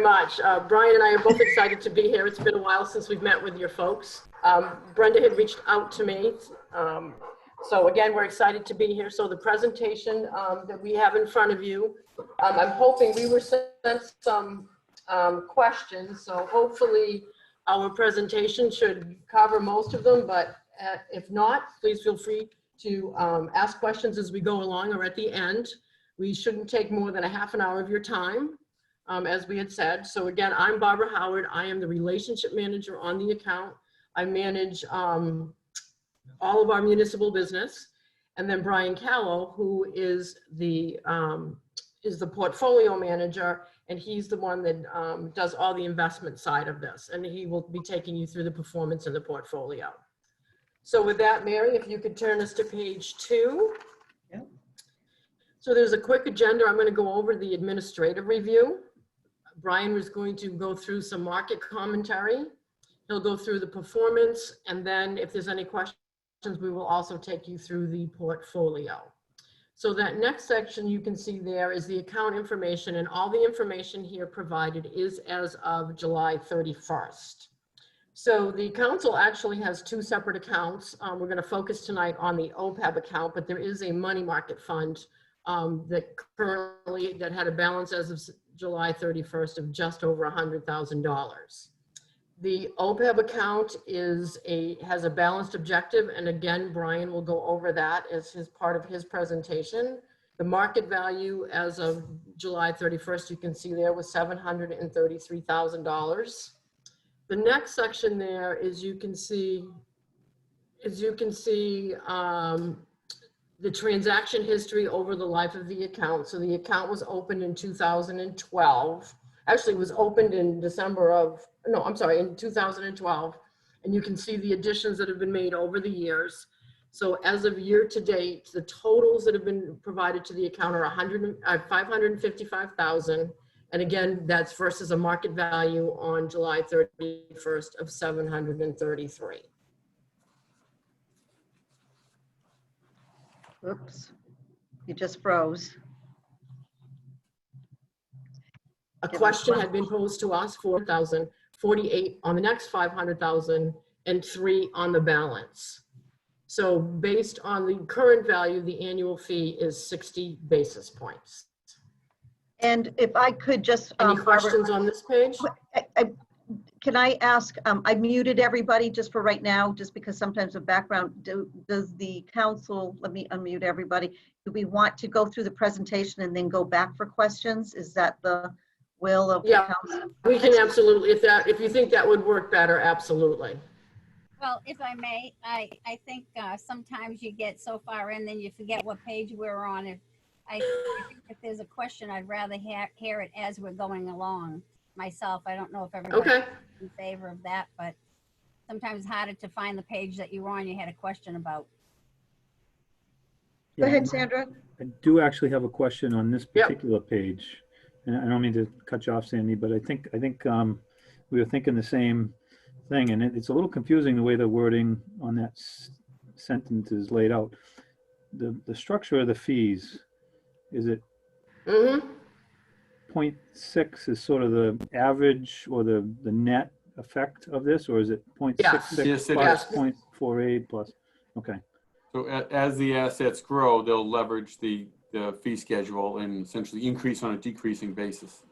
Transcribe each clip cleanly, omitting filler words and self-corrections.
much. Brian and I are both excited to be here. It's been a while since we've met with your folks. Brenda had reached out to me. So again, we're excited to be here. So the presentation that we have in front of you, I'm hoping we were sent some questions. So hopefully our presentation should cover most of them, but if not, please feel free to ask questions as we go along or at the end. We shouldn't take more than a half an hour of your time, as we had said. So again, I'm Barbara Howard. I am the relationship manager on the account. I manage all of our municipal business. And then Brian Callow, who is the portfolio manager, and he's the one that does all the investment side of this. And he will be taking you through the performance in the portfolio. So with that, Mary, if you could turn us to page 2. Yep. So there's a quick agenda. I'm going to go over the administrative review. Brian was going to go through some market commentary. He'll go through the performance, and then if there's any questions, we will also take you through the portfolio. So that next section you can see there is the account information, and all the information here provided is as of July 31st. So the council actually has 2 separate accounts. We're going to focus tonight on the OPEB account, but there is a money market fund that had a balance as of July 31st of just over $100,000. The OPEB account has a balanced objective, and again, Brian will go over that as part of his presentation. The market value as of July 31st, you can see there, was $733,000. The next section there is you can see the transaction history over the life of the account. So the account was opened in 2012. Actually, it was opened in in 2012. And you can see the additions that have been made over the years. So as of year to date, the totals that have been provided to the account are $555,000. And again, that's versus a market value on July 31st of $733,000. Oops, you just froze. A question had been posed to us, 4,000, 48 on the next 500,000, and 3 on the balance. So based on the current value, the annual fee is 60 basis points. And if I could just, any questions on this page? Can I ask, I muted everybody just for right now, just because sometimes the background, does the council, let me unmute everybody. Do we want to go through the presentation and then go back for questions? Is that the will of the council? We can absolutely, if you think that would work better, absolutely. Well, if I may, I think sometimes you get so far in, then you forget what page we're on. If there's a question, I'd rather hear it as we're going along myself. I don't know if everybody's in favor of that, but sometimes it's harder to find the page that you were on, you had a question about. Go ahead, Sandra. I do actually have a question on this particular page. And I don't mean to cut you off, Sandy, but I think we were thinking the same thing, and it's a little confusing the way the wording on that sentence is laid out. The structure of the fees, is it 0.6 is sort of the average or the net effect of this, or is it 0.66 plus 0.48 plus? Okay. So as the assets grow, they'll leverage the fee schedule and essentially increase on a decreasing basis.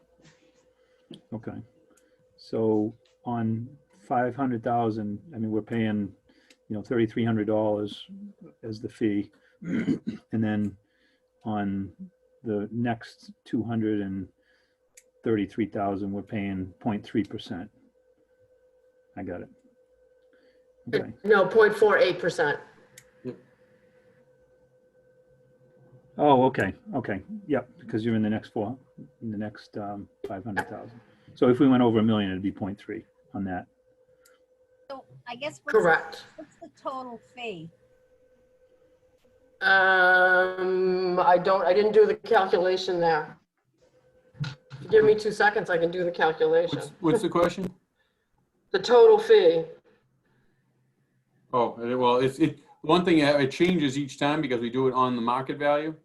Okay. So on 500,000, I mean, we're paying, $3,300 as the fee. And then on the next 233,000, we're paying 0.3%. I got it. Okay. No, 0.48%. Oh, okay. Okay. Yep. Because you're in the next 500,000. So if we went over $1 million, it'd be 0.3 on that. So I guess correct. What's the total fee? I didn't do the calculation there. Give me 2 seconds, I can do the calculation. What's the question? The total fee. Oh, well, one thing, it changes each time because we do it on the market value.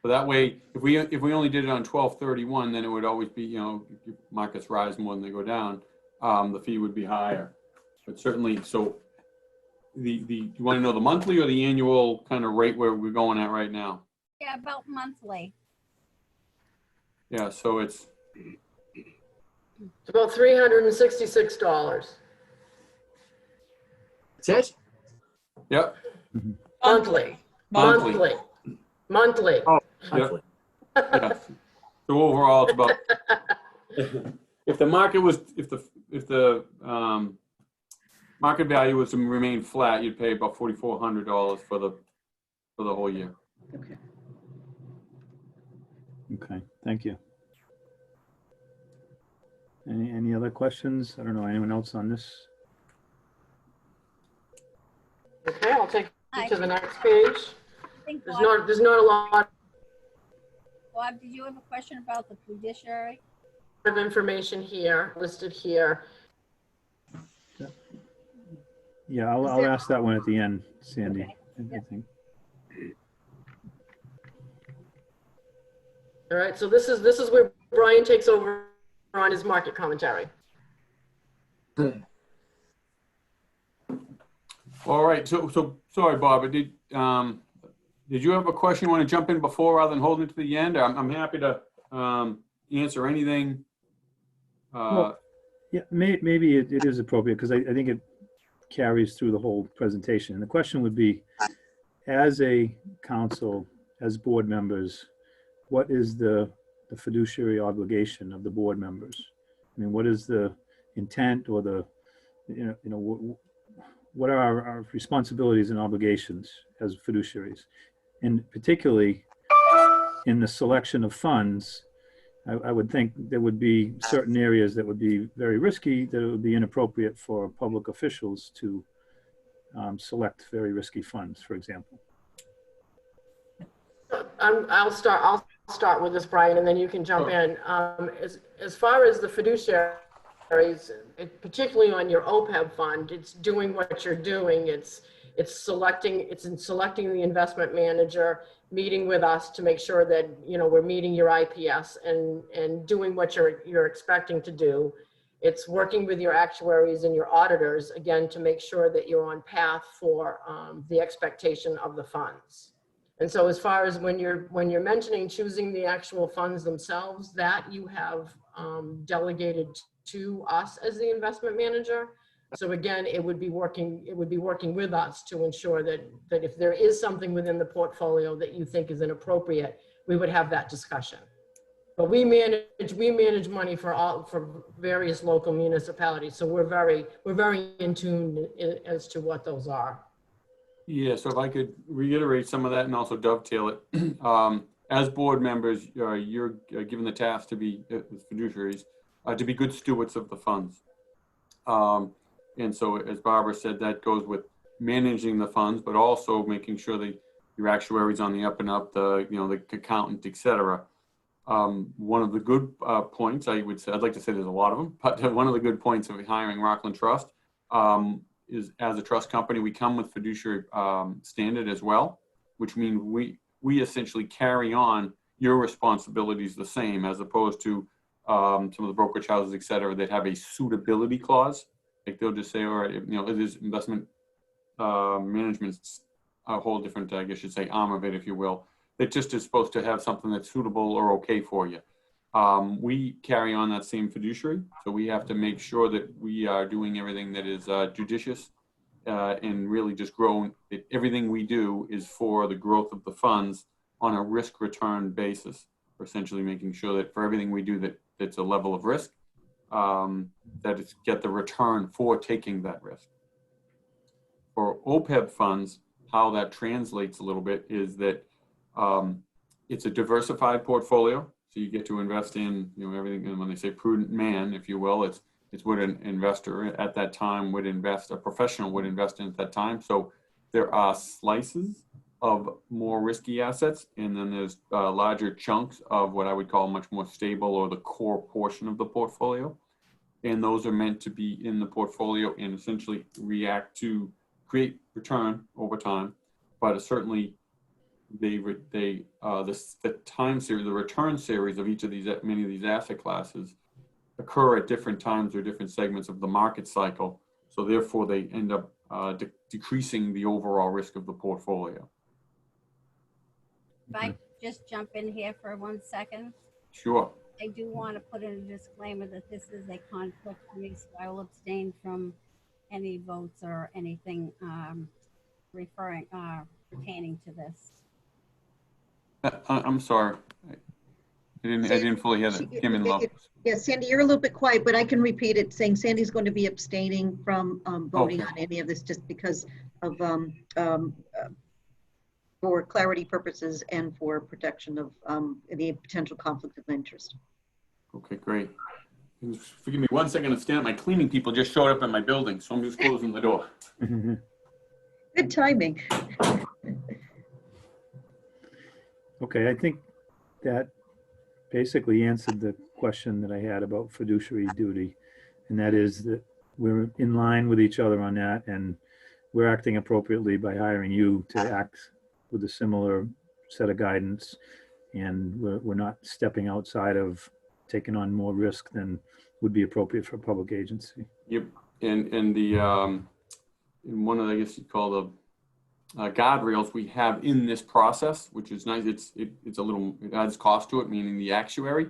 So that way, if we only did it on 12/31, then it would always be, you know, if markets rise more than they go down, the fee would be higher. But certainly, so you want to know the monthly or the annual kind of rate where we're going at right now? Yeah, about monthly. Yeah, so it's, It's about $366 That's it? yep, monthly. Monthly. Monthly. Oh, yep, monthly. yeah. So overall, it's about, if the market was, if the market value was to remain flat, you'd pay about $4,400 for the whole year. Okay. Okay, thank you. Any other questions? I don't know, anyone else on this? Okay, I'll take you I to the next page. think There's Bob, not a lot Did you have a question about the fiduciary? of information here, listed here. Yeah, Is I'll there- ask that one at the end, Sandy, Okay, I think. All right, so this is where Brian takes over on his market commentary. All right, so sorry, Bob, but did you have a question you want to jump in before rather than holding it to the end? I'm happy to answer anything. Well, yeah, maybe it is appropriate because I think it carries through the whole presentation. And the question would be, as a council, as board members, what is the fiduciary obligation of the board members? I mean, what is the intent or the, what are our responsibilities and obligations as fiduciaries? And particularly in the selection of funds, I would think there would be certain areas that would be very risky, that it would be inappropriate for public officials to select very risky funds, for example. I'll start with this, Brian, and then you can jump in. As far as the fiduciaries, particularly on your OPEB fund, it's doing what you're doing. It's in selecting the investment manager, meeting with us to make sure that, we're meeting your IPS and doing what you're expecting to do. It's working with your actuaries and your auditors, again, to make sure that you're on path for the expectation of the funds. And so as far as when you're mentioning choosing the actual funds themselves, that you have delegated to us as the investment manager. So again, it would be working with us to ensure that if there is something within the portfolio that you think is inappropriate, we would have that discussion. But we manage money for various local municipalities, so we're very in tune as to what those are. Yeah, so if I could reiterate some of that and also dovetail it. As board members, you're given the task to be fiduciaries, to be good stewards of the funds. And so, as Barbara said, that goes with managing the funds, but also making sure that your actuary's on the up and up, the accountant, et cetera. One of the good points, I'd like to say there's a lot of them, but one of the good points of hiring Rockland Trust is, as a trust company, we come with fiduciary standard as well, which means we essentially carry on your responsibilities the same, as opposed to some of the brokerage houses, et cetera, that have a suitability clause. Like they'll just say, all right, it is investment management's a whole different, I guess you should say, arm of it, if you will. It just is supposed to have something that's suitable or okay for you. We carry on that same fiduciary, so we have to make sure that we are doing everything that is judicious and really just growing. Everything we do is for the growth of the funds on a risk-return basis. We're essentially making sure that for everything we do that it's a level of risk, that it's get the return for taking that risk. For OPEB funds, how that translates a little bit is that it's a diversified portfolio. So you get to invest in, everything. And when they say prudent man, if you will, it's what an investor at that time would invest, a professional would invest in at that time. So there are slices of more risky assets, and then there's larger chunks of what I would call much more stable or the core portion of the portfolio. And those are meant to be in the portfolio and essentially react to create return over time, but certainly the time series, the return series of each of these, many of these asset classes occur at different times or different segments of the market cycle. So therefore they end up decreasing the overall risk of the portfolio. If I just jump in here for 1 second, Sure. I do want to put in a disclaimer that this is a conflict for me, so I will abstain from any votes or anything pertaining to this. I'm sorry. I didn't fully hear that. Kim and Love. Yeah, Sandy, you're a little bit quiet, but I can repeat it, saying Sandy's going to be abstaining from voting Okay. on any of this just because of, for clarity purposes and for protection of any potential conflict of interest. Okay, great. Forgive me 1 second to stand up. My cleaning people just showed up in my building, so I'm just closing the door. Good timing. Okay, I think that basically answered the question that I had about fiduciary duty. And that is that we're in line with each other on that, and we're acting appropriately by hiring you to act with a similar set of guidance. And we're not stepping outside of taking on more risk than would be appropriate for a public agency. Yep. And the in one of the, I guess you'd call the guardrails we have in this process, which is nice. It's a little, it adds cost to it, meaning the actuary.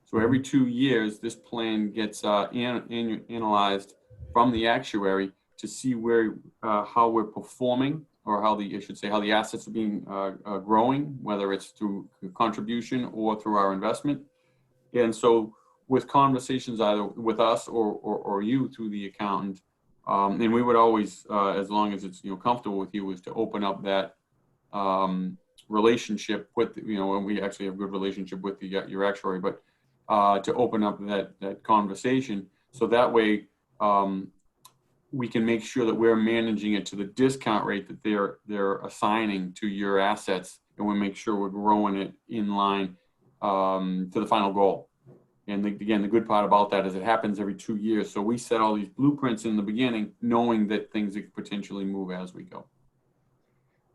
So every 2 years, this plan gets analyzed from the actuary to see where how we're performing, or how I should say how the assets are being growing, whether it's through contribution or through our investment. And so with conversations either with us or you through the accountant, and we would always, as long as it's comfortable with you, is to open up that relationship with, and we actually have a good relationship with your actuary, but to open up that conversation, so that way we can make sure that we're managing it to the discount rate that they're assigning to your assets, and we make sure we're growing it in line to the final goal. And again, the good part about that is it happens every 2 years. So we set all these blueprints in the beginning, knowing that things could potentially move as we go.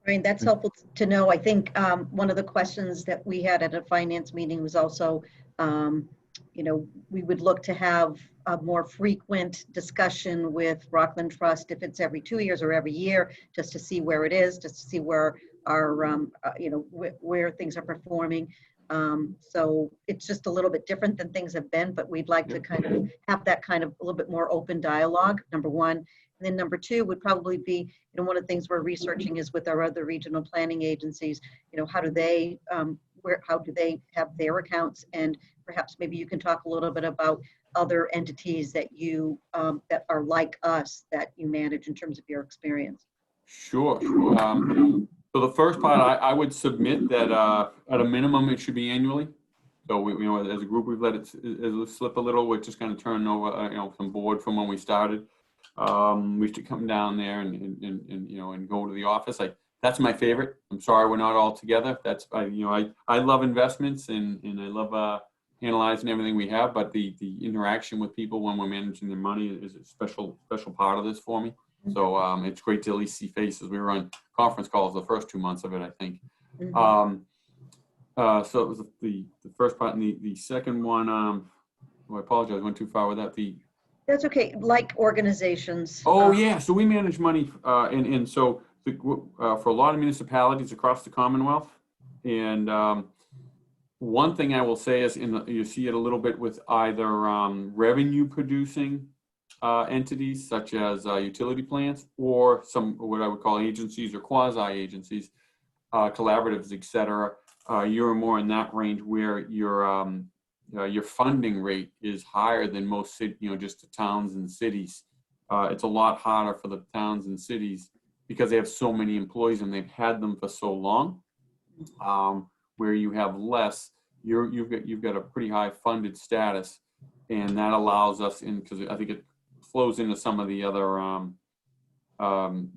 Right, that's helpful to know. I think one of the questions that we had at a finance meeting was also, we would look to have a more frequent discussion with Rockland Trust, if it's every 2 years or every year, just to see where it is, just to see where our, where things are performing. So it's just a little bit different than things have been, but we'd like to kind of have that kind of a little bit more open dialogue, number one. And then number two would probably be, one of the things we're researching is with our other regional planning agencies, how do they, how do they have their accounts? And perhaps maybe you can talk a little bit about other entities that you, that are like us, that you manage in terms of your experience. Sure. So the first part, I would submit that at a minimum, it should be annually. So we, as a group, we've let it slip a little. We're just kind of turning over, some board from when we started. We used to come down there and go to the office. That's my favorite. I'm sorry we're not all together. That's I love investments and I love analyzing everything we have. But the interaction with people when we're managing their money is a special part of this for me. So it's great to at least see faces. We were on conference calls the first 2 months of it, I think. So it was the first part, and the second one. I apologize, I went too far with that. That's okay. Like organizations. Oh yeah, so we manage money, and so for a lot of municipalities across the Commonwealth. And one thing I will say is, you see it a little bit with either revenue producing entities such as utility plants, or some what I would call agencies or quasi agencies, collaboratives, etc. You're more in that range where your funding rate is higher than most just the towns and cities. It's a lot harder for the towns and cities because they have so many employees and they've had them for so long. Where you have less, you've got a pretty high funded status, and that allows us because I think it flows into some of the other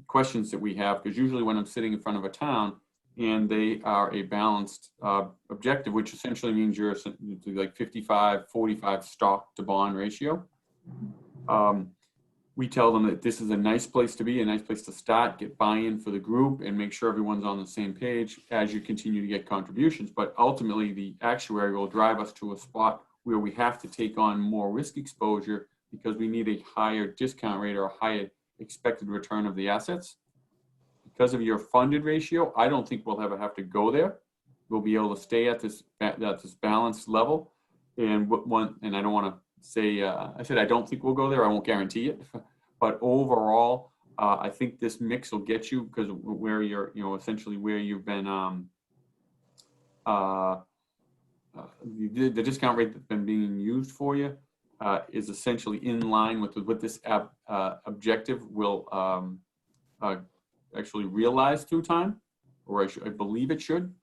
questions that we have, because usually when I'm sitting in front of a town and they are a balanced objective, which essentially means you're like 55-45 stock to bond ratio, we tell them that this is a nice place to be, a nice place to start, get buy-in for the group, and make sure everyone's on the same page as you continue to get contributions. But ultimately, the actuary will drive us to a spot where we have to take on more risk exposure because we need a higher discount rate or a higher expected return of the assets. Because of your funded ratio, I don't think we'll ever have to go there. We'll be able to stay at this balanced level. And I don't want to say, I said I don't think we'll go there. I won't guarantee it. But overall, I think this mix will get you, because where you're, essentially where you've been, the discount rate that's been being used for you is essentially in line with what this objective will actually realize through time, or I believe it should.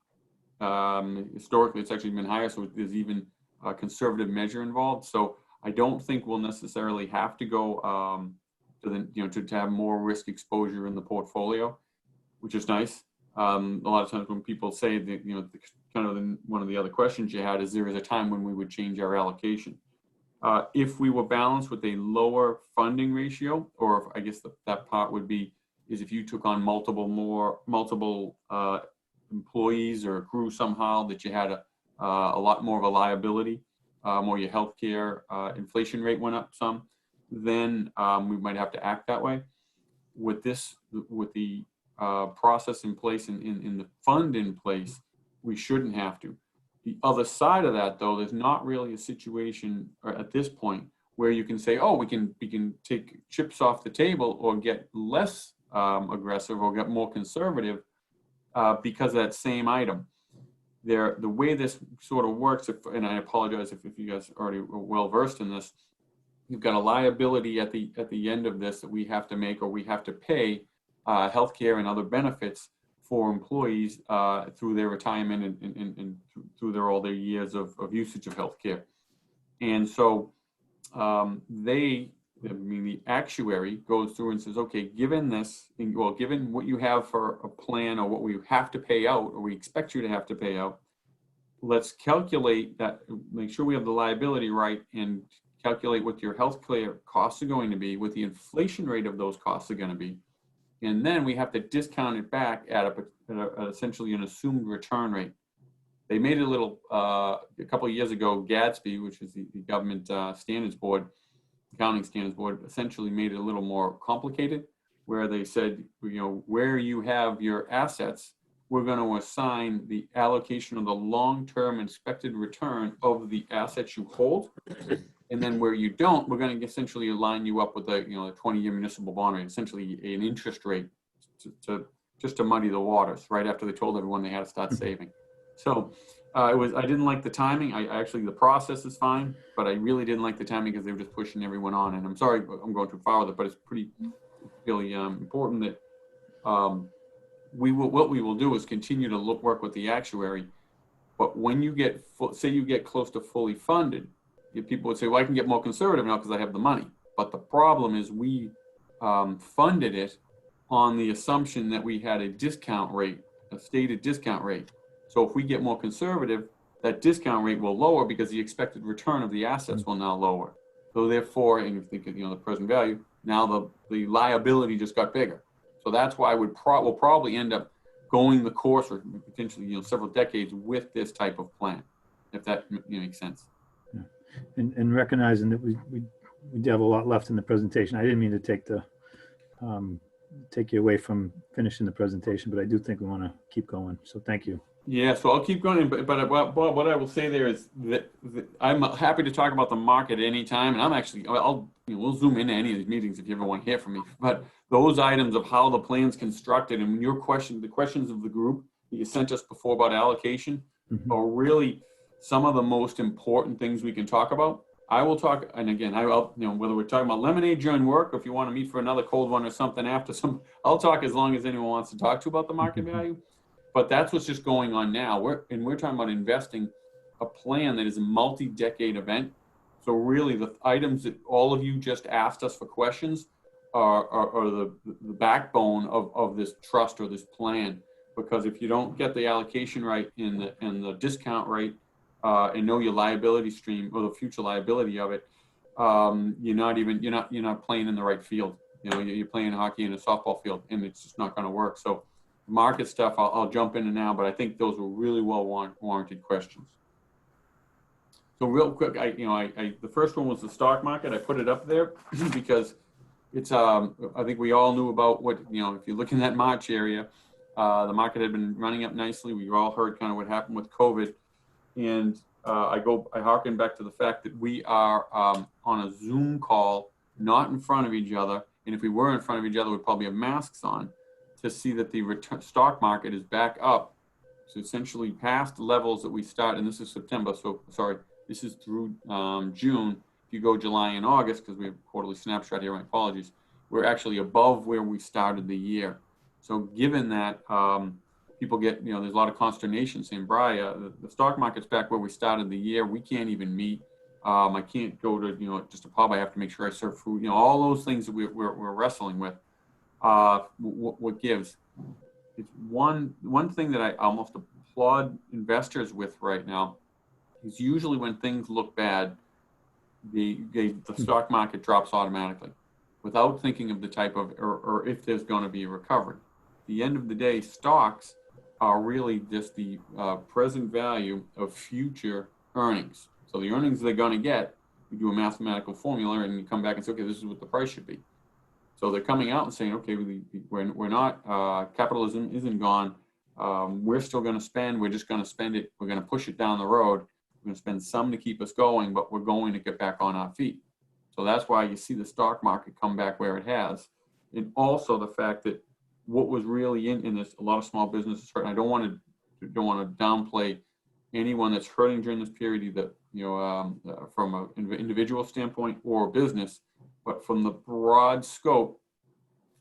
Historically, it's actually been higher, so there's even a conservative measure involved. So I don't think we'll necessarily have to go to have more risk exposure in the portfolio, which is nice. A lot of times when people say that, one of the other questions you had is, there is a time when we would change our allocation. If we were balanced with a lower funding ratio, or I guess that part would be, is if you took on multiple employees or crew somehow, that you had a lot more of a liability, or your healthcare inflation rate went up some, then we might have to act that way. With the process in place and in the fund in place, we shouldn't have to. The other side of that, though, there's not really a situation at this point where you can say, oh, we can take chips off the table or get less aggressive or get more conservative because of that same item. The way this sort of works, and I apologize if you guys are already well versed in this, you've got a liability at the end of this that we have to make, or we have to pay healthcare and other benefits for employees through their retirement and through all their years of usage of healthcare. And so the actuary goes through and says, okay, given what you have for a plan, or what we have to pay out, or we expect you to have to pay out, let's calculate that, make sure we have the liability right, and calculate what your healthcare costs are going to be, what the inflation rate of those costs are going to be. And then we have to discount it back at essentially an assumed return rate. They made it a little, a couple of years ago, Gatsby, which is the government standards board, accounting standards board, essentially made it a little more complicated, where they said, where you have your assets, we're going to assign the allocation of the long-term expected return of the assets you hold. And then where you don't, we're going to essentially line you up with a 20-year municipal bond rate, essentially an interest rate, just to muddy the waters, right after they told everyone they had to start saving. So I didn't like the timing. The process is fine, but I really didn't like the timing because they were just pushing everyone on. And I'm sorry, I'm going too far with it, but it's really important that what we will do is continue to work with the actuary. But when you say you get close to fully funded, people would say, well, I can get more conservative now because I have the money. But the problem is we funded it on the assumption that we had a discount rate, a stated discount rate. So if we get more conservative, that discount rate will lower because the expected return of the assets will now lower. So therefore, and you think of the present value, now the liability just got bigger. So that's why we'll probably end up going the course, or potentially several decades with this type of plan, if that makes sense. Yeah. And recognizing that we have a lot left in the presentation. I didn't mean to take you away from finishing the presentation, but I do think we want to keep going. So thank you. Yeah, so I'll keep going, but what I will say there is that I'm happy to talk about the market anytime, and we'll zoom into any of these meetings if you ever want to hear from me. But those items of how the plan's constructed and the questions of the group that you sent us before about allocation are really some of the most important things we can talk about. I will talk, and again, whether we're talking about lemonade during work, or if you want to meet for another cold one or something after I'll talk as long as anyone wants to talk to about the market value. But that's what's just going on now. We're talking about investing a plan that is a multi-decade event. So really the items that all of you just asked us for questions are the backbone of this trust or this plan. Because if you don't get the allocation right and the discount rate and know your liability stream or the future liability of it, you're not playing in the right field. You know, you're playing hockey in a softball field, and it's just not going to work. So market stuff, I'll jump into now, but I think those were really well warranted questions. So real quick, the first one was the stock market. I put it up there because it's, I think we all knew about what, if you look in that March area, the market had been running up nicely. We all heard kind of what happened with COVID. And I harken back to the fact that we are on a Zoom call, not in front of each other. And if we were in front of each other, we'd probably have masks on to see that the stock market is back up. So essentially past levels that we start, and this is September, so sorry, this is through June. If you go July and August, because we have a quarterly snapshot here, my apologies, we're actually above where we started the year. So given that, people get, there's a lot of consternation saying, Brian, the stock market's back where we started the year. We can't even meet. I can't go to, just a pub. I have to make sure I serve food. All those things that we're wrestling with. What gives? It's one thing that I almost applaud investors with right now is usually when things look bad, the stock market drops automatically without thinking of the type of, or if there's going to be a recovery. At the end of the day, stocks are really just the present value of future earnings. So the earnings they're going to get, you do a mathematical formula and you come back and say, okay, this is what the price should be. So they're coming out and saying, okay, we're not, capitalism isn't gone. We're still going to spend. We're just going to spend it. We're going to push it down the road. We're going to spend some to keep us going, but we're going to get back on our feet. So that's why you see the stock market come back where it has. And also the fact that what was really in this, a lot of small businesses hurt. And I don't want to downplay anyone that's hurting during this period, either from an individual standpoint or a business, but from the broad scope,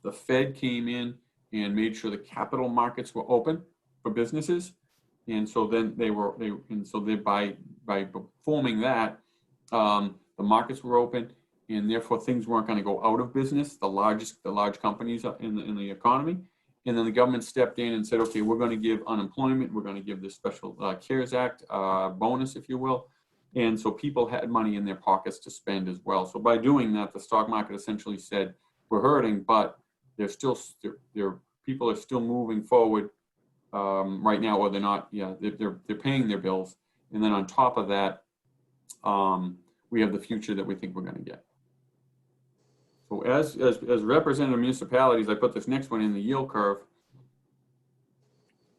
the Fed came in and made sure the capital markets were open for businesses, and so then by performing that, the markets were open, and therefore things weren't going to go out of business. The large companies in the economy, and then the government stepped in and said, okay, we're going to give unemployment, we're going to give this special CARES Act bonus, if you will, and so people had money in their pockets to spend as well. So by doing that, the stock market essentially said, we're hurting, but people are still moving forward right now, or they're not. Yeah, they're paying their bills, and then on top of that, we have the future that we think we're going to get. So as representative municipalities, I put this next one in the yield curve,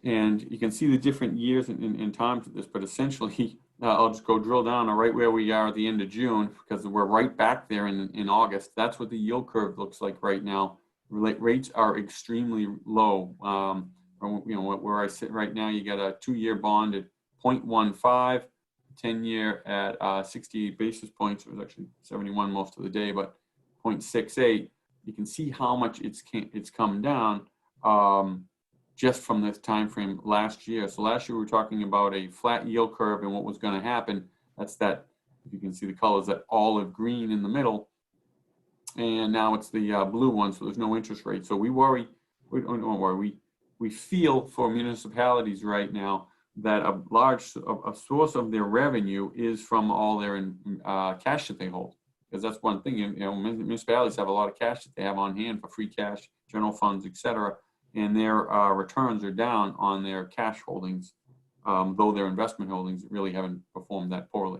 and you can see the different years in times of this. But essentially, I'll just go drill down right where we are at the end of June, because we're right back there in August. That's what the yield curve looks like right now. Rates are extremely low. Where I sit right now, you got a 2-year bond at 0.15, 10-year at 68 basis points. It was actually 71 most of the day, but 0.68. You can see how much it's come down just from this time frame last year. So last year we were talking about a flat yield curve and what was going to happen. That's that, if you can see the colors, that olive green in the middle. And now it's the blue one, so there's no interest rate. So we don't worry. We feel for municipalities right now that a source of their revenue is from all their cash that they hold, because that's one thing. Municipalities have a lot of cash that they have on hand for free cash, general funds, etc., and their returns are down on their cash holdings, though their investment holdings really haven't performed that poorly.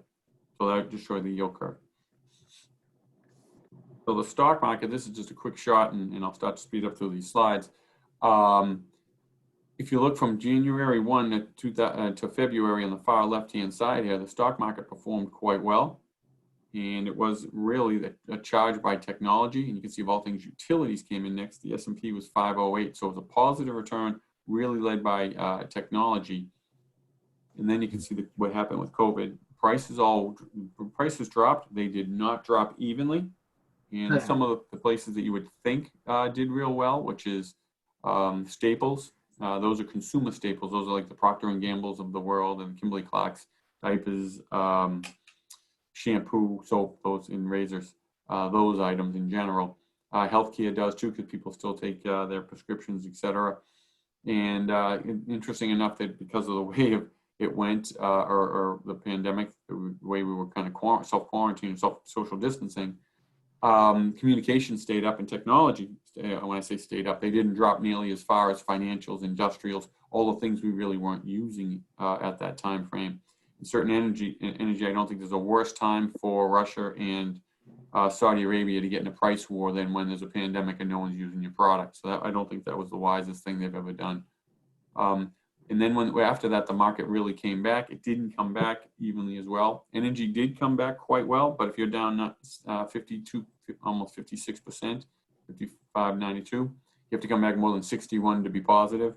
So that just shows the yield curve. So the stock market, this is just a quick shot, and I'll start to speed up through these slides. If you look from January 1 to February on the far left-hand side here, the stock market performed quite well. And it was really a charge by technology. And you can see of all things, utilities came in next. The S&P was 508. So it was a positive return, really led by technology. And then you can see what happened with COVID. Prices dropped. They did not drop evenly. And some of the places that you would think did real well, which is staples. Those are consumer staples. Those are like the Procter & Gamble's of the world and Kimberly-Clark's, diapers, shampoo, soap, those and razors, those items in general. Healthcare does too, because people still take their prescriptions, etc. And interesting enough that because of the way of it went, or the pandemic, the way we were kind of self-quarantining, social distancing, communication stayed up and technology, when I say stayed up, they didn't drop nearly as far as financials, industrials, all the things we really weren't using at that time frame. And certain energy, I don't think there's a worse time for Russia and Saudi Arabia to get in a price war than when there's a pandemic and no one's using your product. So that, I don't think that was the wisest thing they've ever done. And then after that, the market really came back. It didn't come back evenly as well. Energy did come back quite well, but if you're down 52, almost 56%, 55.92, you have to come back more than 61 to be positive.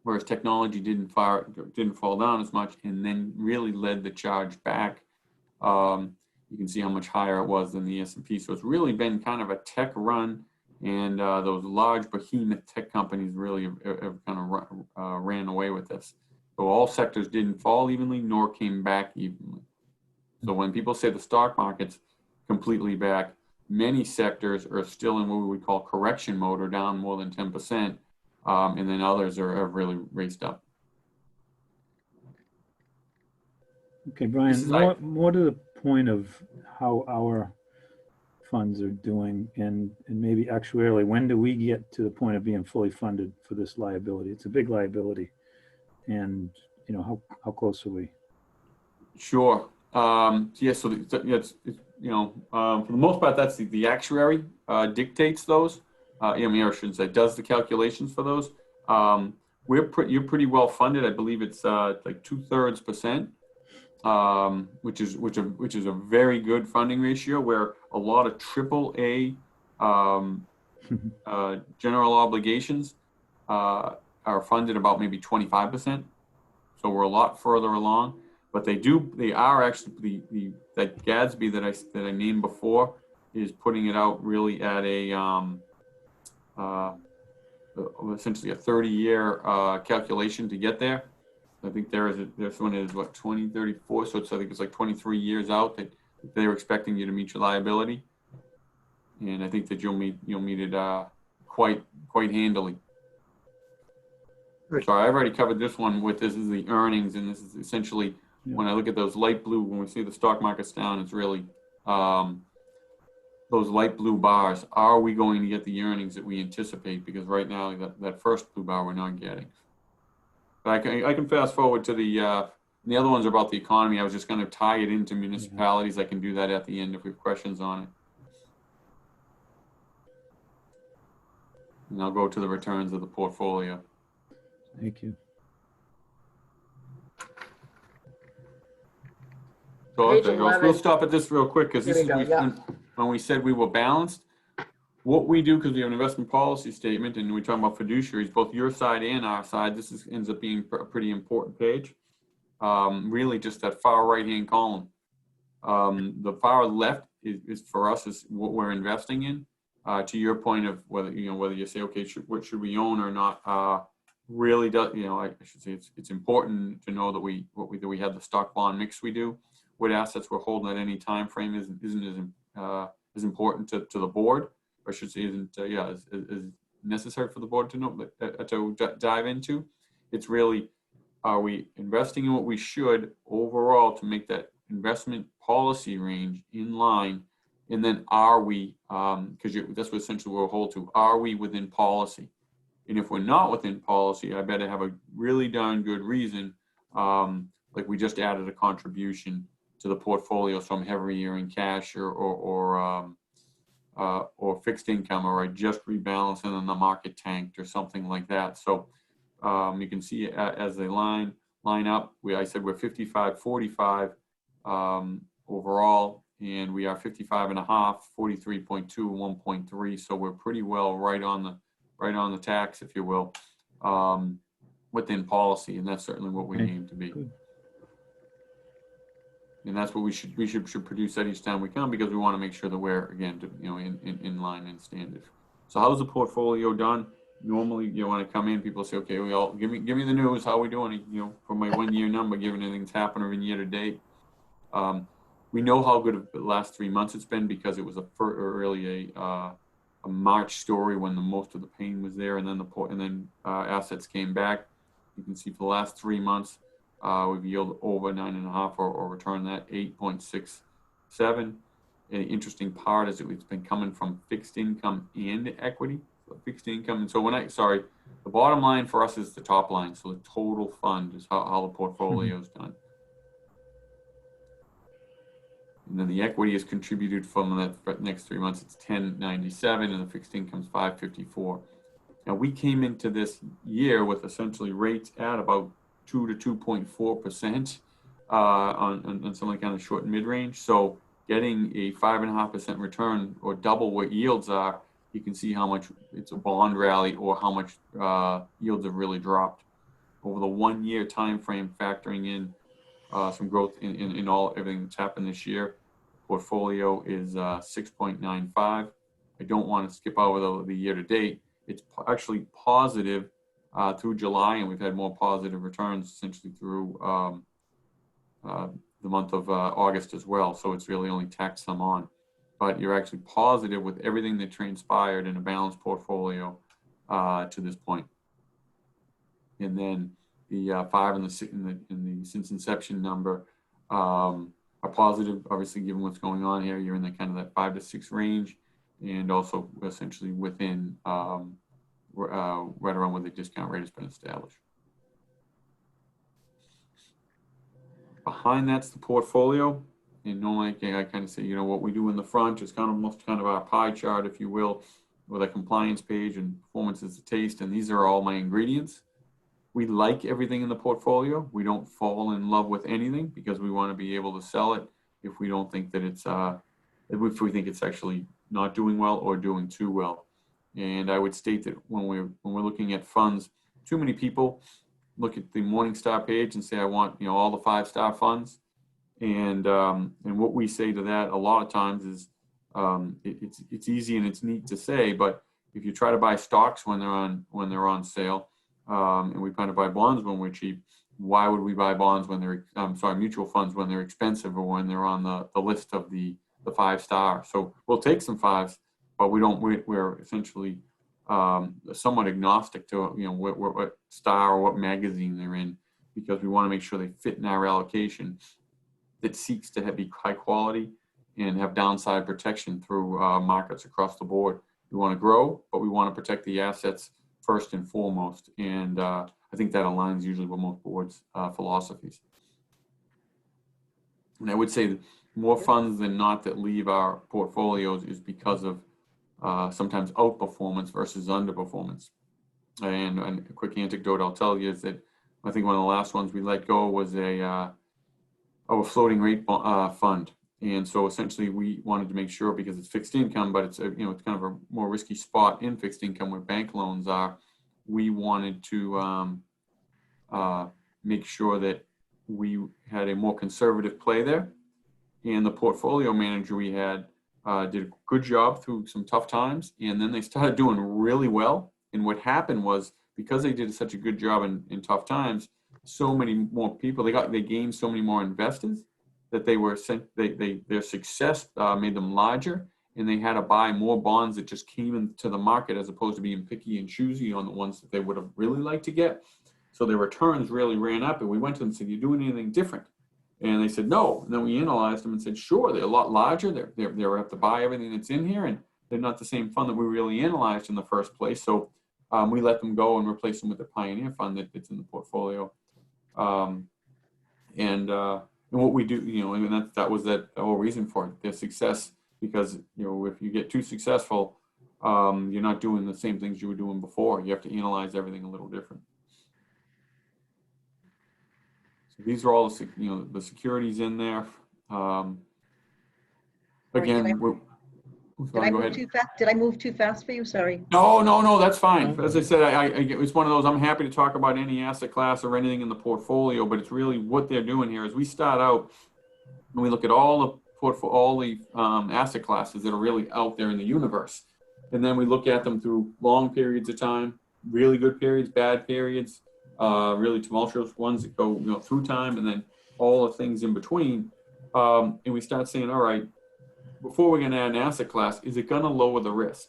Whereas technology didn't fall down as much, and then really led the charge back. You can see how much higher it was than the S&P. So it's really been kind of a tech run. And those large behemoth tech companies really have kind of ran away with this. So all sectors didn't fall evenly, nor came back evenly. So when people say the stock market's completely back, many sectors are still in what we would call correction mode, or down more than 10%, and then others have really raced up. Okay, Brian, more to the point of how our funds are doing, and maybe actuarially, when do we get to the point of being fully funded for this liability? It's a big liability, and you know, how close are we? Sure. Yeah. So it's you know, for the most part, that's the actuary dictates those. I mean, I shouldn't say does the calculations for those. You're pretty well funded. I believe it's like 2/3%. Which is a very good funding ratio, where a lot of AAA general obligations are funded about maybe 25%. So we're a lot further along, but they are actually that Gadsby that I named before is putting it out really at a essentially a 30-year calculation to get there. I think this one is what, 2034, so I think it's like 23 years out that they're expecting you to meet your liability, and I think that you'll meet it quite handily. Right. So I've already covered this one with this is the earnings, and this is essentially when I look at those light blue, when we see the stock market's down, it's really those light blue bars. Are we going to get the earnings that we anticipate? Because right now that first blue bar we're not getting. But I can fast forward to the other ones are about the economy. I was just going to tie it into municipalities. I can do that at the end if we have questions on it. And I'll go to the returns of the portfolio. Thank you. So Page okay, 11. we'll stop at this real quick, because this Here is we go, when we said we were balanced. What we do, because we have an investment policy statement and we're talking about fiduciaries, both your side and our side, ends up being a pretty important page. Really just that far right-hand column. The far left is for us is what we're investing in. To your point of whether you say, okay, what should we own or not, really does, I should say it's important to know that we have the stock bond mix we do. What assets we're holding at any time frame isn't as important to the board. I should say isn't is necessary for the board to know, to dive into. It's really, are we investing in what we should overall to make that investment policy range in line, and then are we, because that's what essentially we'll hold to, are we within policy? And if we're not within policy, I better have a really darn good reason, like we just added a contribution to the portfolio, so I'm heavier in cash or fixed income, or I just rebalanced and then the market tanked or something like that. So you can see as they line up, I said we're 55-45 overall, and we are 55.5, 43.2, 1.3. So we're pretty well right on the tax, if you will, within policy, and that's certainly what we aim to be. Good. And that's what we should produce that each time we come, because we want to make sure that we're, again, in line and standard. So how's the portfolio done? Normally, when I come in, people say, okay, give me the news. How are we doing? For my 1 year number, given everything that's happened over year to date. We know how good of the last 3 months it's been, because it was really a March story when most of the pain was there, and then assets came back. You can see for the last 3 months, We've yield over 9.5 or return that 8.67. And the interesting part is that it's been coming from fixed income and equity. So fixed income, and so the bottom line for us is the top line. So the total fund is how the portfolio is done. And then the equity is contributed from that next 3 months. It's 1097, and the fixed income is 554. Now we came into this year with essentially rates at about 2 to 2.4% on some of the kind of short and mid range. So getting a 5.5% return or double what yields are, you can see how much it's a bond rally or how much yields have really dropped over the 1 year time frame, factoring in some growth in everything that's happened this year. Portfolio is 6.95. I don't want to skip over the year to date. It's actually positive through July, and we've had more positive returns essentially through the month of August as well. So it's really only tacked some on, but you're actually positive with everything that transpired in a balanced portfolio to this point. And then the 5 and the since inception number are positive, obviously, given what's going on here. You're in the kind of that 5 to 6 range, and also essentially within right around where the discount rate has been established. Behind that's the portfolio, and normally I kind of say, what we do in the front is almost kind of our pie chart, if you will, with a compliance page, and performance is the taste, and these are all my ingredients. We like everything in the portfolio. We don't fall in love with anything because we want to be able to sell it if we don't think that it's if we think it's actually not doing well or doing too well. And I would state that when we're looking at funds, too many people look at the Morningstar page and say, I want all the 5-star funds, and what we say to that a lot of times is it's easy and it's neat to say, but if you try to buy stocks when they're on sale, and we kind of buy bonds when we're cheap, why would we buy bonds when they're mutual funds when they're expensive or when they're on the list of the 5-star? So we'll take some 5s, but we're essentially somewhat agnostic to what star or what magazine they're in, because we want to make sure they fit in our allocation that seeks to be high quality and have downside protection through markets across the board. We want to grow, but we want to protect the assets first and foremost, and I think that aligns usually with most boards' philosophies. And I would say that more funds than not that leave our portfolios is because of sometimes outperformance versus underperformance. And a quick anecdote I'll tell you is that I think one of the last ones we let go was a floating rate fund. And so essentially we wanted to make sure, because it's fixed income, but it's it's kind of a more risky spot in fixed income where bank loans are. We wanted to make sure that we had a more conservative play there. And the portfolio manager we had did a good job through some tough times, and then they started doing really well. And what happened was, because they did such a good job in tough times, so many more people, they gained so many more investors that their success made them larger, and they had to buy more bonds that just came into the market as opposed to being picky and choosy on the ones that they would have really liked to get. So their returns really ran up, and we went to them and said, "You doing anything different?" And they said, "No." And then we analyzed them and said, "Sure, they're a lot larger. They have to buy everything that's in here, and they're not the same fund that we really analyzed in the first place." So we let them go and replace them with the Pioneer fund that's in the portfolio. And what we do, and that was the whole reason for it, their success, because if you get too successful, you're not doing the same things you were doing before. You have to analyze everything a little different. So these are all the securities in there. Again, Did I move too fast for you? Sorry. No, that's fine. As I said, it's one of those, I'm happy to talk about any asset class or anything in the portfolio, but it's really what they're doing here is we start out and we look at all the asset classes that are really out there in the universe. And then we look at them through long periods of time, really good periods, bad periods, really tumultuous ones that go through time, and then all the things in between. And we start saying, all right, before we're going to add an asset class, is it going to lower the risk?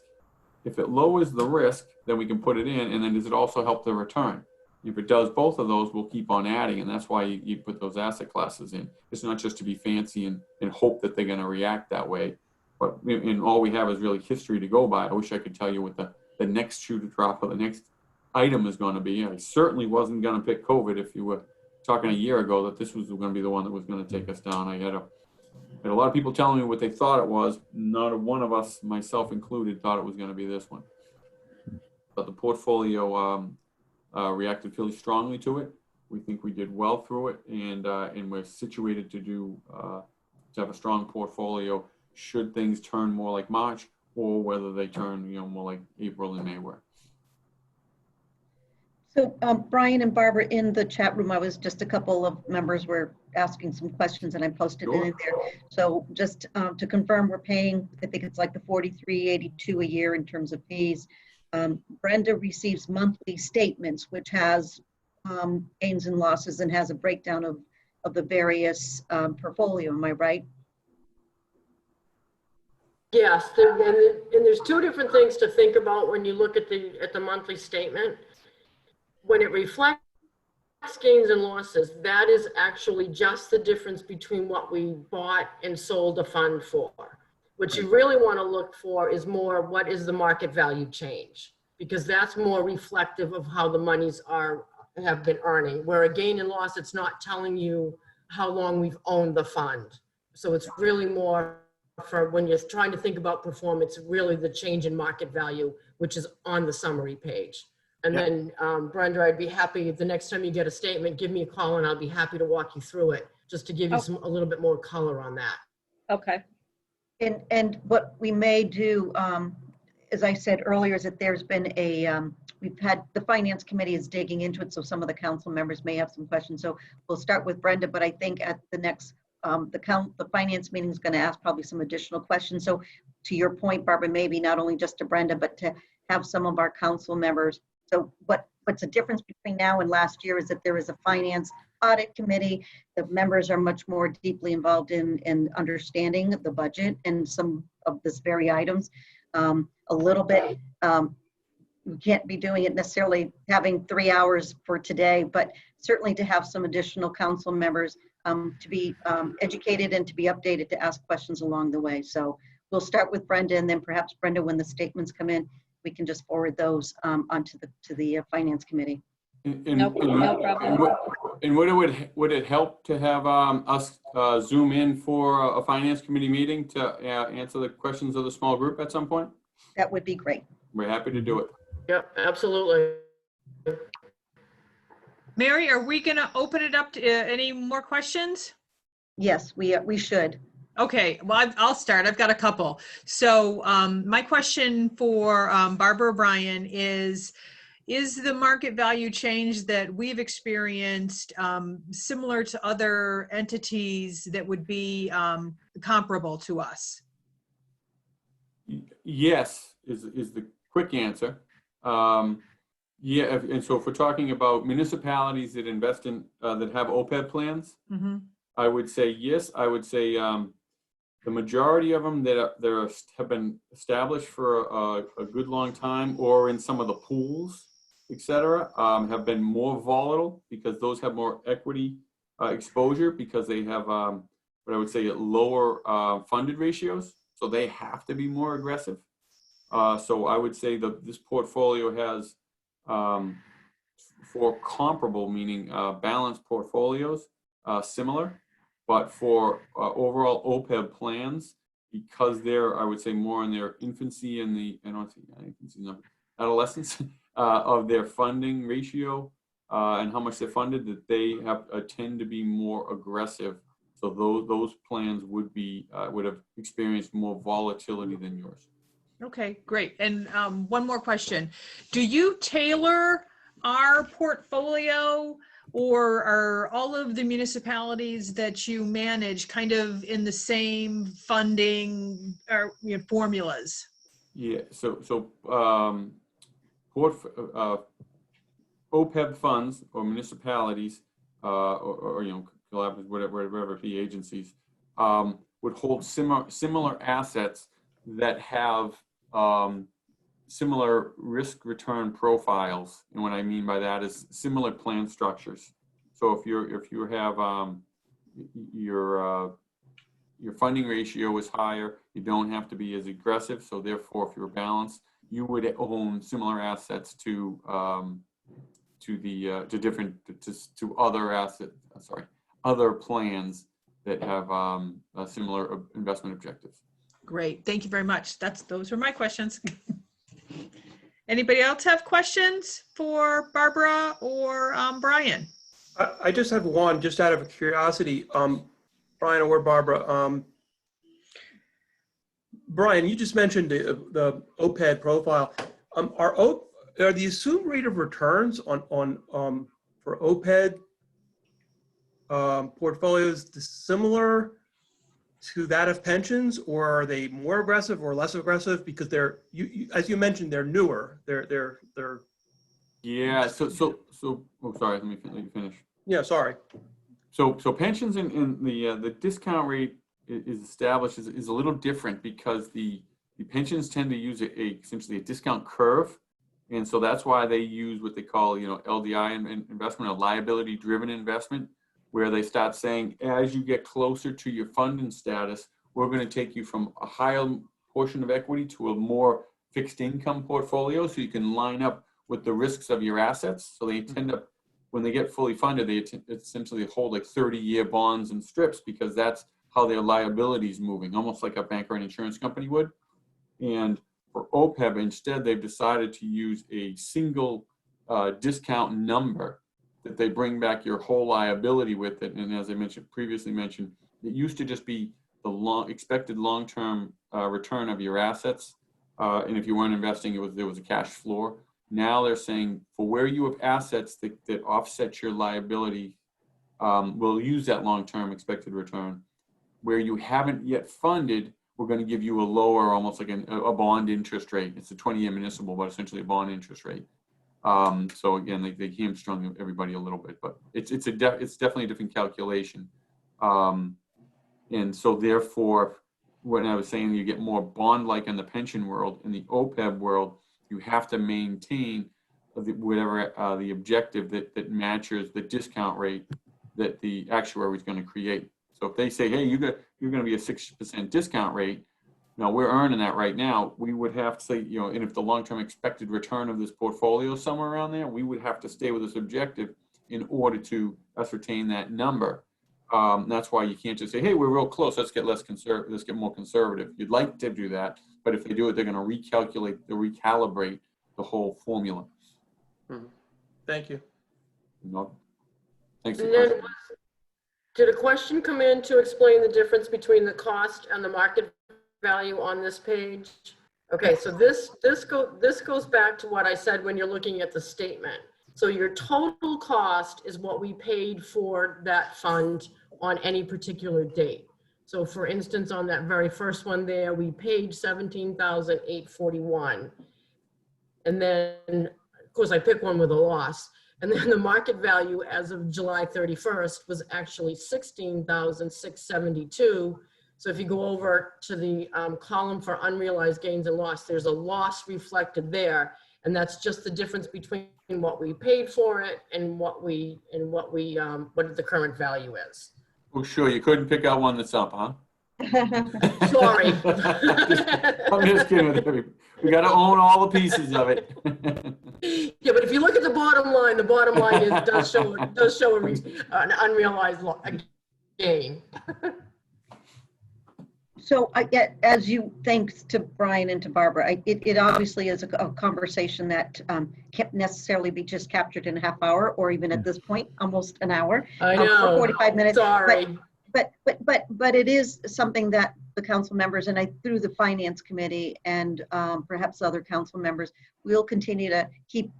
If it lowers the risk, then we can put it in, and then does it also help the return? If it does both of those, we'll keep on adding, and that's why you put those asset classes in. It's not just to be fancy and hope that they're going to react that way. But and all we have is really history to go by. I wish I could tell you what the next shoe to drop or the next item is going to be. I certainly wasn't going to pick COVID if you were talking a year ago that this was going to be the one that was going to take us down. I had a lot of people telling me what they thought it was. Not one of us, myself included, thought it was going to be this one. But the portfolio reacted fairly strongly to it. We think we did well through it, and we're situated to have a strong portfolio should things turn more like March, or whether they turn more like April and May were. So Brian and Barbara, in the chat room, I was just a couple of members were asking some questions and I posted it in there. So just to confirm, we're paying, I think it's like the $43.82 a year in terms of fees. Brenda receives monthly statements, which has gains and losses and has a breakdown of the various portfolio. Am I right? Yes, and there's two different things to think about when you look at the monthly statement. When it reflects gains and losses, that is actually just the difference between what we bought and sold a fund for. What you really want to look for is more, what is the market value change? Because that's more reflective of how the monies have been earning. Where a gain and loss, it's not telling you how long we've owned the fund. So it's really more for when you're trying to think about performance, really the change in market value, which is on the summary page. And then Brenda, I'd be happy if the next time you get a statement, give me a call and I'll be happy to walk you through it, just to give you a little bit more color on that. Okay. And what we may do, as I said earlier, is that there's been we've had, the finance committee is digging into it, so some of the council members may have some questions. So we'll start with Brenda, but I think at the next, the finance meeting is going to ask probably some additional questions. So to your point, Barbara, maybe not only just to Brenda, but to have some of our council members. So what's the difference between now and last year is that there is a finance audit committee. The members are much more deeply involved in understanding the budget and some of this very items. A little bit, we can't be doing it necessarily having 3 hours for today, but certainly to have some additional council members to be educated and to be updated to ask questions along the way. So we'll start with Brenda, and then perhaps Brenda, when the statements come in, we can just forward those onto the finance committee. No problem. And would it help to have us zoom in for a finance committee meeting to answer the questions of the small group at some point? That would be great. We're happy to do it. Yep, absolutely. Mary, are we going to open it up to any more questions? Yes, we should. Okay, well, I'll start. I've got a couple. So my question for Barbara O'Brien is the market value change that we've experienced similar to other entities that would be comparable to us? Yes, is the quick answer. Yeah, and so if we're talking about municipalities that invest in, that have OPEB plans, Mm-hmm. I would say yes. I would say the majority of them that have been established for a good long time, or in some of the pools, et cetera, have been more volatile because those have more equity exposure because they have what I would say lower funded ratios. So they have to be more aggressive. So I would say that this portfolio has, for comparable, meaning balanced portfolios, similar. But for overall OPEB plans, because they're, I would say, more in their infancy and adolescence of their funding ratio and how much they're funded, that they have tend to be more aggressive. So those plans would have experienced more volatility than yours. Okay, great. And one more question. Do you tailor our portfolio, or are all of the municipalities that you manage kind of in the same funding or formulas? Yeah, so OPEB funds or municipalities or collaborative, whatever the agencies would hold similar assets that have similar risk return profiles. And what I mean by that is similar plan structures. So if you have your funding ratio is higher, you don't have to be as aggressive. So therefore, if you're balanced, you would own similar assets to other plans that have similar investment objectives. Great, thank you very much. Those were my questions. Anybody else have questions for Barbara or Brian? I just have one, just out of Curiosity, Brian or Barbara. Brian, you just mentioned the OPED profile. Are the assumed rate of returns for OPED portfolios similar to that of pensions, or are they more aggressive or less aggressive? Because they're, as you mentioned, they're newer. They're. Yeah. So. Oh, sorry. Let me finish. Yeah. Sorry. So pensions in the discount rate is established is a little different because the pensions tend to use essentially a discount curve, and so that's why they use what they call LDI investment, a liability driven investment, where they start saying, as you get closer to your funding status, we're going to take you from a higher portion of equity to a more fixed income portfolio, so you can line up with the risks of your assets. So they tend to, when they get fully funded, they essentially hold like 30-year bonds and strips, because that's how their liability is moving, almost like a bank or an insurance company would. And for OPEB, instead, they've decided to use a single discount number that they bring back your whole liability with it. And as I previously mentioned, it used to just be the expected long-term return of your assets. And if you weren't investing, there was a cash floor. Now they're saying for where you have assets that offset your liability, we'll use that long-term expected return. Where you haven't yet funded, we're going to give you a lower, almost like a bond interest rate. It's a 20-year municipal, but essentially a bond interest rate. So again, they hamstrung everybody a little bit, but it's definitely a different calculation. And so therefore, when I was saying you get more bond-like in the pension world, in the OPEB world, you have to maintain whatever the objective that matches the discount rate that the actuary is going to create. So if they say, hey, you're going to be a 6% discount rate, now we're earning that right now, we would have to say, and if the long-term expected return of this portfolio is somewhere around there, we would have to stay with this objective in order to ascertain that number. That's why you can't just say, hey, we're real close, let's get more conservative. You'd like to do that, but if they do it, they're going to recalibrate the whole formula. Thank you. No. Thanks. Did a question come in to explain the difference between the cost and the market value on this page? Okay, so this goes back to what I said when you're looking at the statement. So your total cost is what we paid for that fund on any particular date. So for instance, on that very first one there, we paid $17,841. And then, of course, I picked one with a loss. And then the market value as of July 31st was actually $16,672. So if you go over to the column for unrealized gains and loss, there's a loss reflected there. And that's just the difference between what we paid for it and what the current value is. Oh, sure. You couldn't pick out one that's up, huh? Sorry. I'm just kidding with everybody. We got to own all the pieces of it. Yeah, but if you look at the bottom line does show an unrealized gain. So thanks to Brian and to Barbara, it obviously is a conversation that can't necessarily be just captured in a half hour, or even at this point, almost an hour. I know. 45 minutes. Sorry. But it is something that the council members, and through the finance committee and perhaps other council members, will continue to keep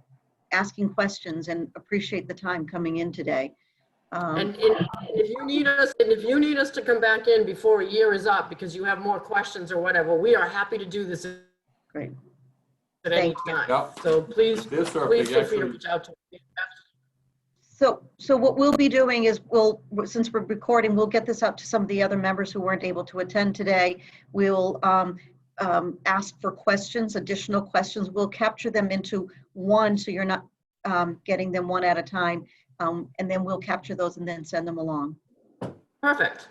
asking questions and appreciate the time coming in today. And if you need us to come back in before a year is up because you have more questions or whatever, we are happy to do this Great. at any time. Yep. So please feel free to reach out to me. So what we'll be doing is since we're recording, we'll get this out to some of the other members who weren't able to attend today. We'll ask for questions, additional questions. We'll capture them into one, so you're not getting them one at a time. And then we'll capture those and then send them along. Perfect.